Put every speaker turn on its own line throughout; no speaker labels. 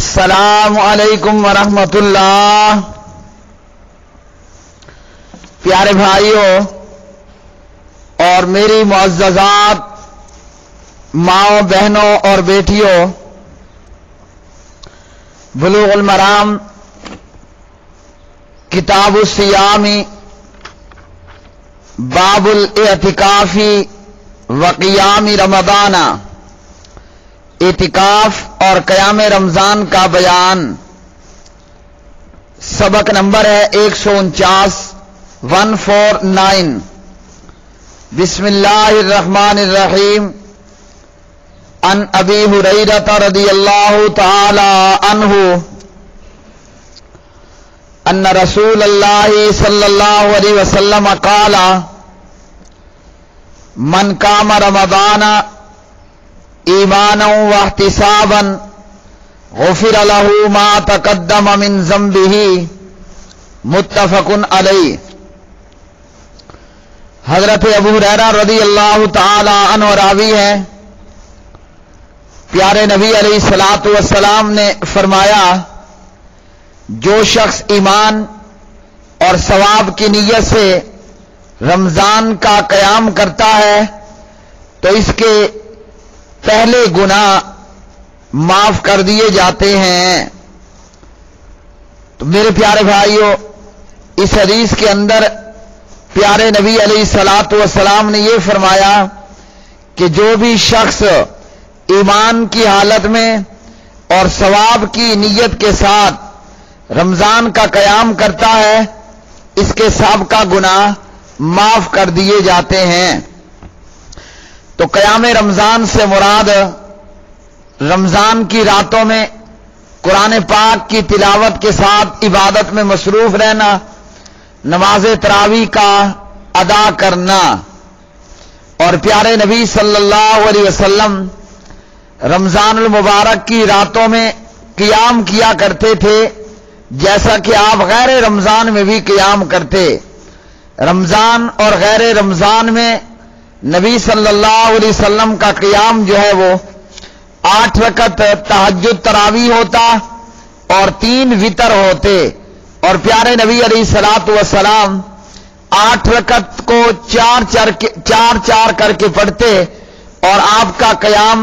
السلام علیکم ورحمۃ اللہ۔ پیارے بھائیوں اور میری معززات ماؤں بہنوں اور بیٹیوں، بلوغ المرام کتاب الصیام باب الاعتکاف وقیام رمضان، اعتکاف اور قیام رمضان کا بیان۔ سبق نمبر ہے 149 149۔ بسم اللہ الرحمن الرحیم۔ عن ابی ہریرہ رضی اللہ تعالی عنہ ان رسول اللہ صلی اللہ علیہ وسلم قال من قام رمضان ایمانا واحتسابا غفر له ما تقدم من ذنبه، متفق علیہ۔ حضرت ابو ہریرہ رضی اللہ تعالی عنہ راوی ہیں، پیارے نبی علیہ الصلوۃ والسلام نے فرمایا، جو شخص ایمان اور ثواب کی نیت سے رمضان کا قیام کرتا ہے تو اس کے پہلے گناہ معاف کر دیے جاتے ہیں۔ تو میرے پیارے بھائیوں، اس حدیث کے اندر پیارے نبی علیہ الصلوۃ والسلام نے یہ فرمایا کہ جو بھی شخص ایمان کی حالت میں اور ثواب کی نیت کے ساتھ رمضان کا قیام کرتا ہے، اس کے سابقہ گناہ معاف کر دیے جاتے ہیں۔ تو قیام رمضان سے مراد رمضان کی راتوں میں قرآن پاک کی تلاوت کے ساتھ عبادت میں مصروف رہنا، نماز تراویح کا ادا کرنا۔ اور پیارے نبی صلی اللہ علیہ وسلم رمضان المبارک کی راتوں میں قیام کیا کرتے تھے، جیسا کہ آپ غیر رمضان میں بھی قیام کرتے۔ رمضان اور غیر رمضان میں نبی صلی اللہ علیہ وسلم کا قیام جو ہے وہ 8 رکعت تہجد تراویح ہوتا اور 3 وتر ہوتے، اور پیارے نبی علیہ الصلوۃ والسلام 8 رکعت کو 4 کر کے پڑھتے اور آپ کا قیام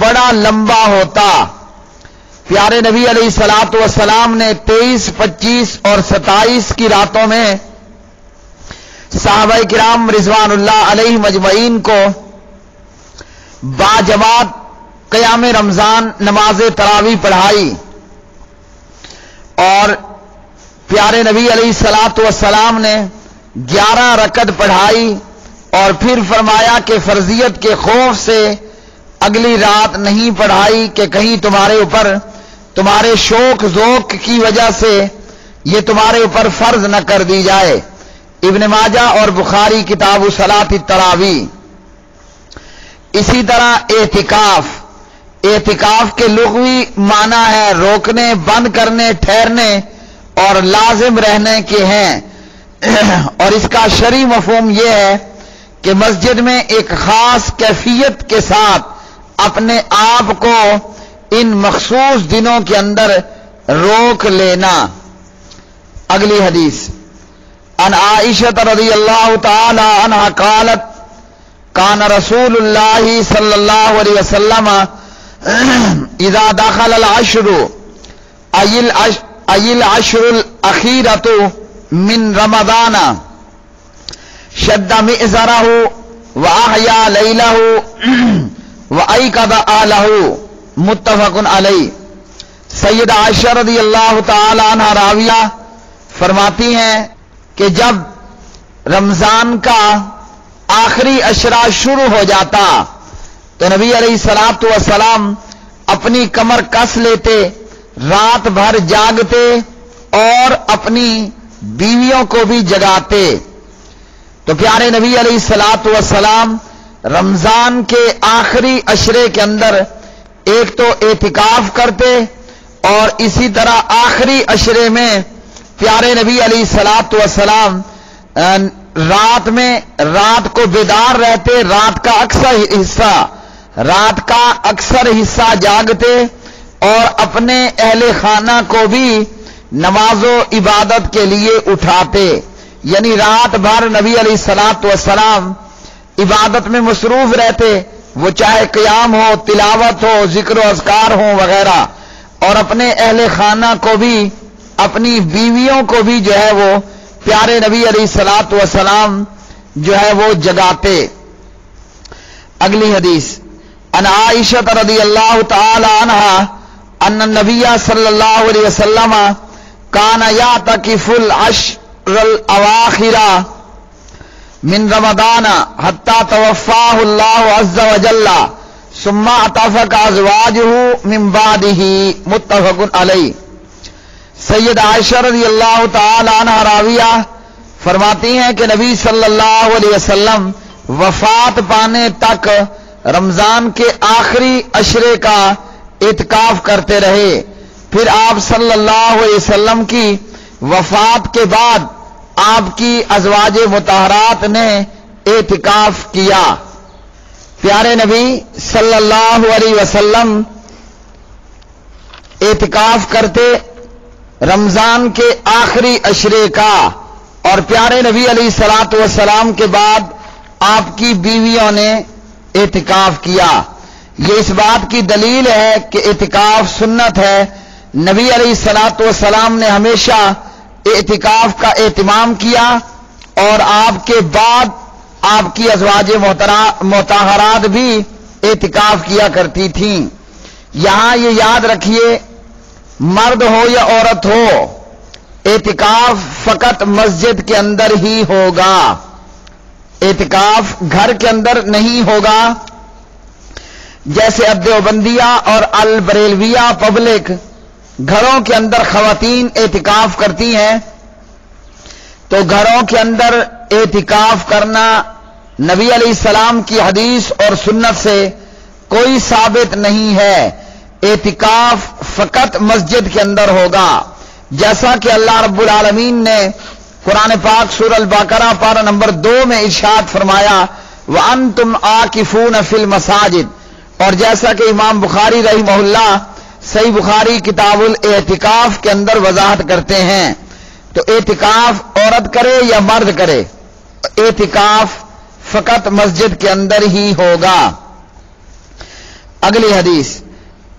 بڑا لمبا ہوتا۔ پیارے نبی علیہ الصلوۃ والسلام نے 23، 25 اور 27 کی راتوں میں صحابہ کرام رضوان اللہ علیہ مجمعین کو باجماعت قیام رمضان نماز تراویح پڑھائی، اور پیارے نبی علیہ الصلوۃ والسلام نے 11 رکعت پڑھائی، اور پھر فرمایا کہ فرضیت کے خوف سے اگلی رات نہیں پڑھائی کہ کہیں تمہارے اوپر تمہارے شوق ذوق کی وجہ سے یہ تمہارے اوپر فرض نہ کر دی جائے۔ ابن ماجہ اور بخاری کتاب صلاۃ التراویح۔ اسی طرح اعتکاف کے لغوی معنی ہے روکنے، بند کرنے، ٹھہرنے اور لازم رہنے کے ہیں، اور اس کا شرعی مفہوم یہ ہے کہ مسجد میں ایک خاص کیفیت کے ساتھ اپنے آپ کو ان مخصوص دنوں کے اندر روک لینا۔ اگلی حدیث عن عائشہ رضی اللہ تعالی عنہا قالت کان رسول اللہ صلی اللہ علیہ وسلم اذا دخل العشر ای العشر الاخیرۃ من رمضان شد مئزرہ واحیا لیلہ وایقظ اہلہ، متفق علیہ۔ سیدہ عائشہ رضی اللہ تعالی عنہا راویہ فرماتی ہیں کہ جب رمضان کا آخری عشرہ شروع ہو جاتا تو نبی علیہ الصلوۃ والسلام اپنی کمر کس لیتے، رات بھر جاگتے اور اپنی بیویوں کو بھی جگاتے۔ تو پیارے نبی علیہ الصلوۃ والسلام رمضان کے آخری عشرے کے اندر ایک تو اعتکاف کرتے، اور اسی طرح آخری عشرے میں پیارے نبی علیہ الصلوۃ والسلام رات کو بیدار رہتے، رات کا اکثر حصہ جاگتے اور اپنے اہل خانہ کو بھی نماز و عبادت کے لیے اٹھاتے، یعنی رات بھر نبی علیہ الصلوۃ والسلام عبادت میں مصروف رہتے، وہ چاہے قیام ہو، تلاوت ہو، ذکر و اذکار ہو وغیرہ، اور اپنے اہل خانہ کو بھی، اپنی بیویوں کو بھی جو ہے وہ پیارے نبی علیہ الصلوۃ والسلام جو ہے وہ جگاتے۔ اگلی حدیث ان عائشہ رضی اللہ تعالی عنہا ان النبی صلی اللہ علیہ وسلم کان یعتکف العشر الاواخر من رمضان حتی توفاہ اللہ عز وجل ثم اعتفق ازواجہ من بعدہ، متفق علیہ۔ سید عائشہ رضی اللہ تعالی عنہ راویہ فرماتی ہیں کہ نبی صلی اللہ علیہ وسلم وفات پانے تک رمضان کے آخری عشرے کا اعتکاف کرتے رہے، پھر آپ صلی اللہ علیہ وسلم کی وفات کے بعد آپ کی ازواج مطہرات نے اعتکاف کیا۔ پیارے نبی صلی اللہ علیہ وسلم اعتکاف کرتے رمضان کے آخری عشرے کا، اور پیارے نبی علیہ الصلوۃ والسلام کے بعد آپ کی بیویوں نے اعتکاف کیا۔ یہ اس بات کی دلیل ہے کہ اعتکاف سنت ہے۔ نبی علیہ الصلوۃ والسلام نے ہمیشہ اعتکاف کا اہتمام کیا، اور آپ کے بعد آپ کی ازواج مطہرات بھی اعتکاف کیا کرتی تھیں۔ یہاں یہ یاد رکھیے، مرد ہو یا عورت ہو، اعتکاف فقط مسجد کے اندر ہی ہوگا، اعتکاف گھر کے اندر نہیں ہوگا۔ جیسے دیوبندیہ اور البریلویہ پبلک گھروں کے اندر خواتین اعتکاف کرتی ہیں، تو گھروں کے اندر اعتکاف کرنا نبی علیہ السلام کی حدیث اور سنت سے کوئی ثابت نہیں ہے۔ اعتکاف فقط مسجد کے اندر ہوگا، جیسا کہ اللہ رب العالمین نے قرآن پاک سورہ البقرہ پارہ نمبر 2 میں ارشاد فرمایا وَأَنْتُمْ عَاكِفُونَ فِي الْمَسَاجِدِ، اور جیسا کہ امام بخاری رحمہ اللہ صحیح بخاری کتاب الاعتکاف کے اندر وضاحت کرتے ہیں۔ تو اعتکاف عورت کرے یا مرد کرے، اعتکاف فقط مسجد کے اندر ہی ہوگا۔ اگلی حدیث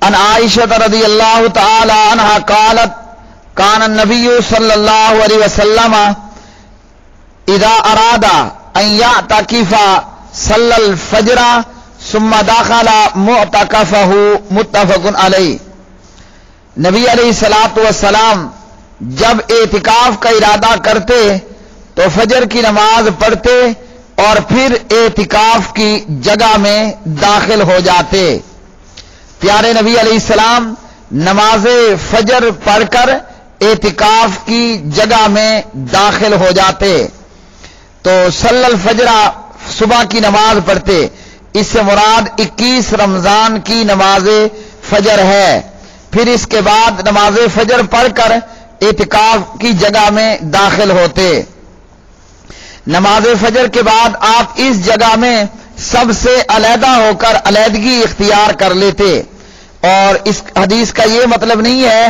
ان عائشہ رضی اللہ تعالی عنہا قالت کان النبی صلی اللہ علیہ وسلم اذا اراد ان یعتکف صلی الفجر ثم دخل معتکفہ، متفق علیہ۔ نبی علیہ الصلوۃ والسلام جب اعتکاف کا ارادہ کرتے تو فجر کی نماز پڑھتے اور پھر اعتکاف کی جگہ میں داخل ہو جاتے۔ پیارے نبی علیہ السلام نماز فجر پڑھ کر اعتکاف کی جگہ میں داخل ہو جاتے، تو صلی الفجر صبح کی نماز پڑھتے۔ اس سے مراد 21 رمضان کی نماز فجر ہے۔ پھر اس کے بعد نماز فجر پڑھ کر اعتکاف کی جگہ میں داخل ہوتے۔ نماز فجر کے بعد آپ اس جگہ میں سب سے علیحدہ ہو کر علیحدگی اختیار کر لیتے، اور اس حدیث کا یہ مطلب نہیں ہے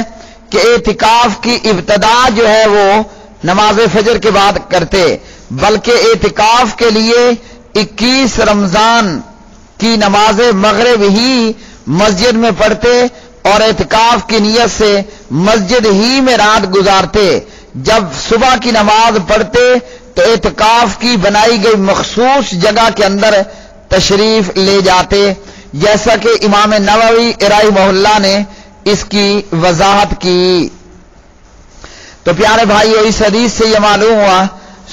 کہ اعتکاف کی ابتدا جو ہے وہ نماز فجر کے بعد کرتے، بلکہ اعتکاف کے لیے 21 رمضان کی نماز مغرب ہی مسجد میں پڑھتے اور اعتکاف کی نیت سے مسجد ہی میں رات گزارتے۔ جب صبح کی نماز پڑھتے تو اعتکاف کی بنائی گئی مخصوص جگہ کے اندر تشریف لے جاتے، جیسا کہ امام نووی رحمہ اللہ نے اس کی وضاحت کی۔ تو پیارے بھائیو، اس حدیث سے یہ معلوم ہوا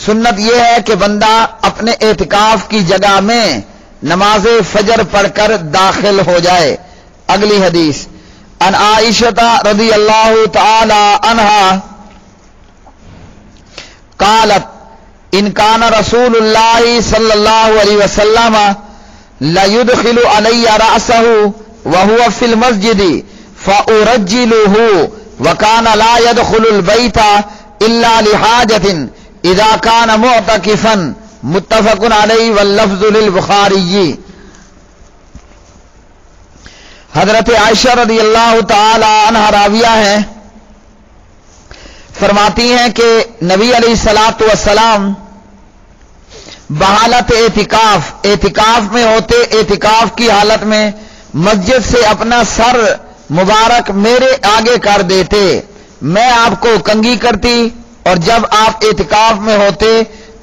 سنت یہ ہے کہ بندہ اپنے اعتکاف کی جگہ میں نماز فجر پڑھ کر داخل ہو جائے۔ اگلی حدیث ان عائشہ رضی اللہ تعالی عنہا قالت ان کان رسول اللہ صلی اللہ علیہ وسلم لیدخل علی رأسه وهو فی المسجد فأرجله وكان لا يدخل البيت الا لحاجة اذا كان معتكفا، متفق علیہ واللفظ للبخاری۔ حضرت عائشہ رضی اللہ تعالی عنہا راویہ ہیں، فرماتی ہیں کہ نبی علیہ الصلوۃ والسلام بحالت اعتکاف میں ہوتے، اعتکاف کی حالت میں مسجد سے اپنا سر مبارک میرے آگے کر دیتے، میں آپ کو کنگھی کرتی، اور جب آپ اعتکاف میں ہوتے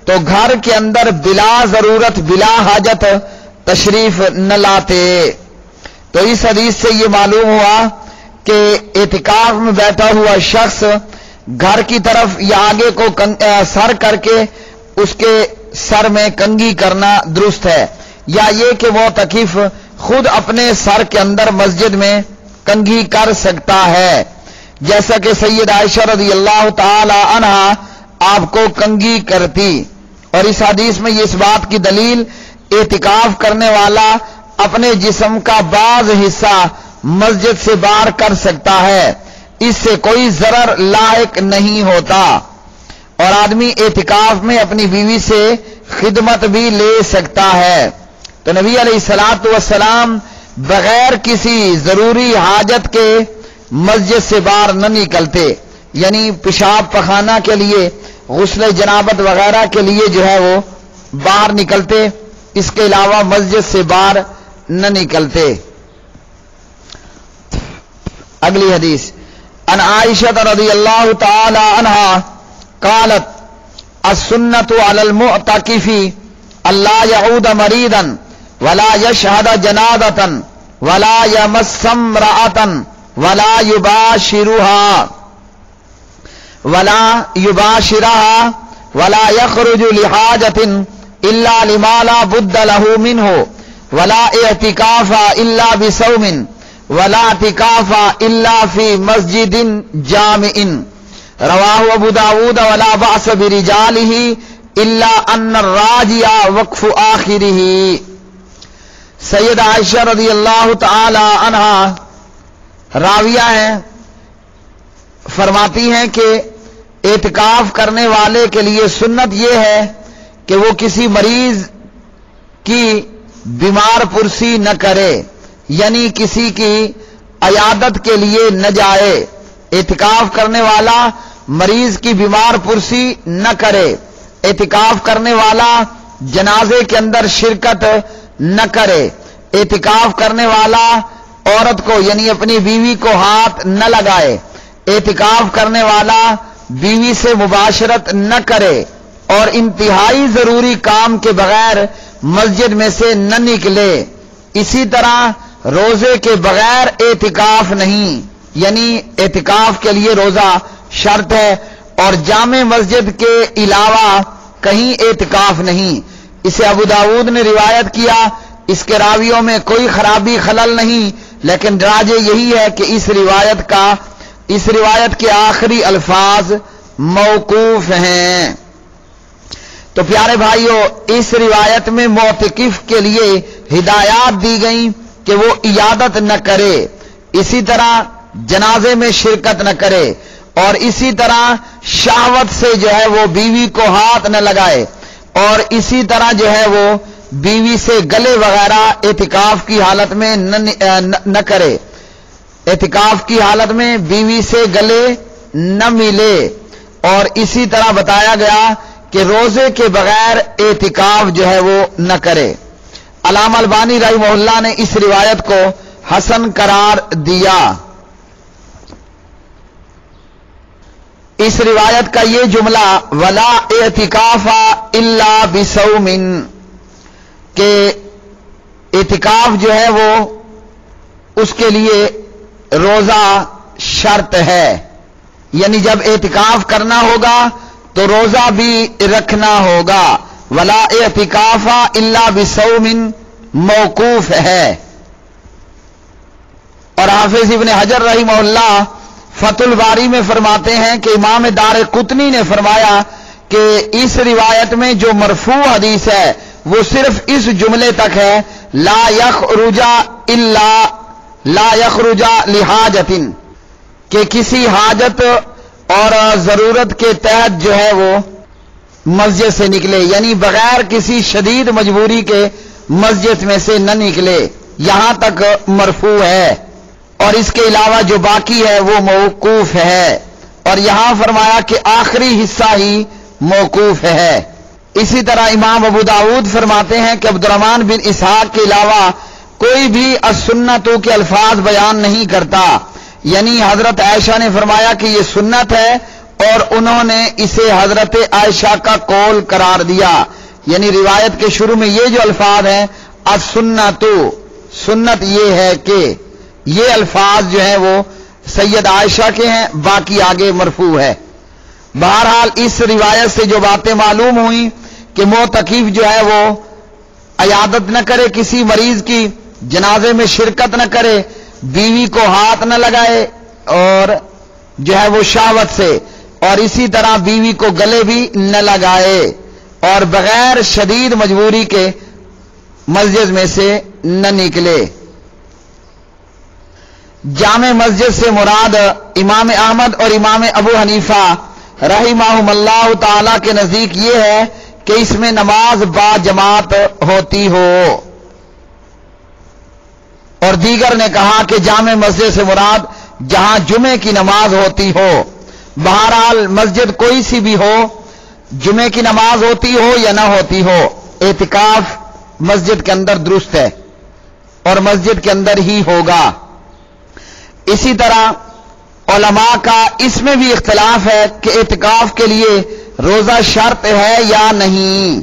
تو گھر کے اندر بلا ضرورت بلا حاجت تشریف نہ لاتے۔ تو اس حدیث سے یہ معلوم ہوا کہ اعتکاف میں بیٹھا ہوا شخص گھر کی طرف یا آگے کو سر کر کے اس کے سر میں کنگھی کرنا درست ہے، یا یہ کہ معتکف خود اپنے سر کے اندر مسجد میں کنگھی کر سکتا ہے، جیسا کہ سید عائشہ رضی اللہ تعالی عنہا آپ کو کنگھی کرتی۔ اور اس حدیث میں یہ اس بات کی دلیل اعتکاف کرنے والا اپنے جسم کا بعض حصہ مسجد سے باہر کر سکتا ہے، اس سے کوئی ضرر لاحق نہیں ہوتا، اور آدمی اعتکاف میں اپنی بیوی سے خدمت بھی لے سکتا ہے۔ تو نبی علیہ الصلوۃ والسلام بغیر کسی ضروری حاجت کے مسجد سے باہر نہ نکلتے، یعنی پیشاب پخانہ کے لیے، غسل جنابت وغیرہ کے لیے جو ہے وہ باہر نکلتے، اس کے علاوہ مسجد سے باہر نہ نکلتے۔ اگلی حدیث ان عائشہ رضی اللہ تعالی عنہا قالت السنۃ علی المعتکف الا يعود مریضا ولا يشهد جنازۃ ولا يمس امرأۃ ولا يباشرها ولا يخرج لحاجة الا لما لا بد له منه ولا اعتکاف الا بصوم ولا اعتکاف الا فی مسجد جامع رواہ ابو داود ولا بأس برجاله الا ان الراجع وقف آخرہ۔ سید عائشہ رضی اللہ تعالی عنہا راویہ ہیں، فرماتی ہیں کہ اعتکاف کرنے والے کے لیے سنت یہ ہے کہ وہ کسی مریض کی بیمار پرسی نہ کرے، یعنی کسی کی عیادت کے لیے نہ جائے۔ اعتکاف کرنے والا مریض کی بیمار پرسی نہ کرے، اعتکاف کرنے والا جنازے کے اندر شرکت نہ کرے، اعتکاف کرنے والا عورت کو یعنی اپنی بیوی کو ہاتھ نہ لگائے، اعتکاف کرنے والا بیوی سے مباشرت نہ کرے، اور انتہائی ضروری کام کے بغیر مسجد میں سے نہ نکلے۔ اسی طرح روزے کے بغیر اعتکاف نہیں، یعنی اعتکاف کے لیے روزہ شرط ہے، اور جامع مسجد کے علاوہ کہیں اعتکاف نہیں۔ اسے ابو داود نے روایت کیا، اس کے راویوں میں کوئی خرابی خلل نہیں، لیکن راجح یہی ہے کہ اس روایت کے آخری الفاظ موقوف ہیں۔ تو پیارے بھائیو، اس روایت میں معتکف کے لیے ہدایات دی گئیں کہ وہ عیادت نہ کرے، اسی طرح جنازے میں شرکت نہ کرے، اور اسی طرح شہوت سے جو ہے وہ بیوی کو ہاتھ نہ لگائے، اور اسی طرح جو ہے وہ بیوی سے گلے وغیرہ اعتکاف کی حالت میں نہ کرے، اعتکاف کی حالت میں بیوی سے گلے نہ ملے، اور اسی طرح بتایا گیا کہ روزے کے بغیر اعتکاف جو ہے وہ نہ کرے۔ علامہ البانی رحمہ اللہ نے اس روایت کو حسن قرار دیا۔ اس روایت کا یہ جملہ ولا اعتکاف الا بصوم، کہ اعتکاف جو ہے وہ اس کے لیے روزہ شرط ہے، یعنی جب اعتکاف کرنا ہوگا تو روزہ بھی رکھنا ہوگا۔ ولا اعتکاف الا بصوم موقوف ہے۔ اور حافظ ابن حجر رحمہ اللہ فتح الباری میں فرماتے ہیں کہ امام دارقطنی نے فرمایا کہ اس روایت میں جو مرفوع حدیث ہے وہ صرف اس جملے تک ہے لا یخرج لحاجت، کہ کسی حاجت اور ضرورت کے تحت جو ہے وہ مسجد سے نکلے، یعنی بغیر کسی شدید مجبوری کے مسجد میں سے نہ نکلے۔ یہاں تک مرفوع ہے، اور اس کے علاوہ جو باقی ہے وہ موقوف ہے، اور یہاں فرمایا کہ آخری حصہ ہی موقوف ہے۔ اسی طرح امام ابو داؤد فرماتے ہیں کہ عبدالرحمن بن اسحاق کے علاوہ کوئی بھی السنتوں کے الفاظ بیان نہیں کرتا، یعنی حضرت عائشہ نے فرمایا کہ یہ سنت ہے اور انہوں نے اسے حضرت عائشہ کا قول قرار دیا، یعنی روایت کے شروع میں یہ جو الفاظ ہیں السنتو، سنت یہ ہے کہ یہ الفاظ جو ہیں وہ سید عائشہ کے ہیں، باقی آگے مرفوع ہے۔ بہرحال اس روایت سے جو باتیں معلوم ہوئیں کہ معتکف جو ہے وہ عیادت نہ کرے کسی مریض کی، جنازے میں شرکت نہ کرے، بیوی کو ہاتھ نہ لگائے اور جو ہے وہ شہوت سے، اور اسی طرح بیوی کو گلے بھی نہ لگائے، اور بغیر شدید مجبوری کے مسجد میں سے نہ نکلے۔ جامع مسجد سے مراد امام احمد اور امام ابو حنیفہ رحمہم اللہ تعالی کے نزدیک یہ ہے کہ اس میں نماز با جماعت ہوتی ہو، اور دیگر نے کہا کہ جامع مسجد سے مراد جہاں جمعے کی نماز ہوتی ہو۔ بہرحال مسجد کوئی سی بھی ہو، جمعے کی نماز ہوتی ہو یا نہ ہوتی ہو، اعتکاف مسجد کے اندر درست ہے اور مسجد کے اندر ہی ہوگا۔ اسی طرح علماء کا اس میں بھی اختلاف ہے کہ اعتکاف کے لیے روزہ شرط ہے یا نہیں،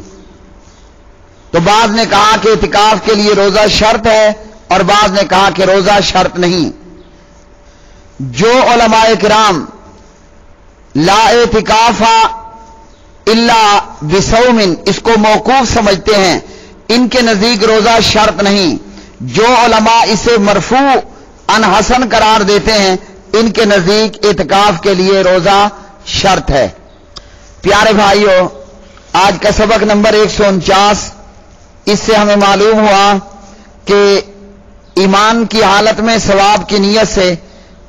تو بعض نے کہا کہ اعتکاف کے لیے روزہ شرط ہے اور بعض نے کہا کہ روزہ شرط نہیں۔ جو علماء کرام لا اعتکاف الا بصوم اس کو موقوف سمجھتے ہیں، ان کے نزدیک روزہ شرط نہیں۔ جو علماء اسے مرفوع عن حسن قرار دیتے ہیں، ان کے نزدیک اعتکاف کے لیے روزہ شرط ہے۔ پیارے بھائیوں، آج کا سبق نمبر 149، اس سے ہمیں معلوم ہوا کہ ایمان کی حالت میں ثواب کی نیت سے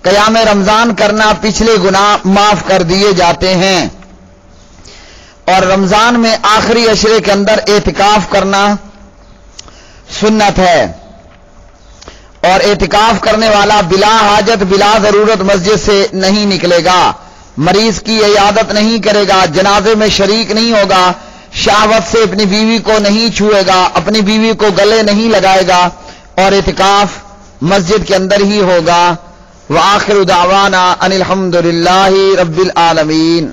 قیام رمضان کرنا پچھلے گناہ معاف کر دیے جاتے ہیں، اور رمضان میں آخری عشرے کے اندر اعتکاف کرنا سنت ہے، اور اعتکاف کرنے والا بلا حاجت بلا ضرورت مسجد سے نہیں نکلے گا، مریض کی عیادت نہیں کرے گا، جنازے میں شریک نہیں ہوگا، شہوت سے اپنی بیوی کو نہیں چھوئے گا، اپنی بیوی کو گلے نہیں لگائے گا، اور اعتکاف مسجد کے اندر ہی ہوگا۔ وآخر دعوانا ان الحمد للہ رب العالمین۔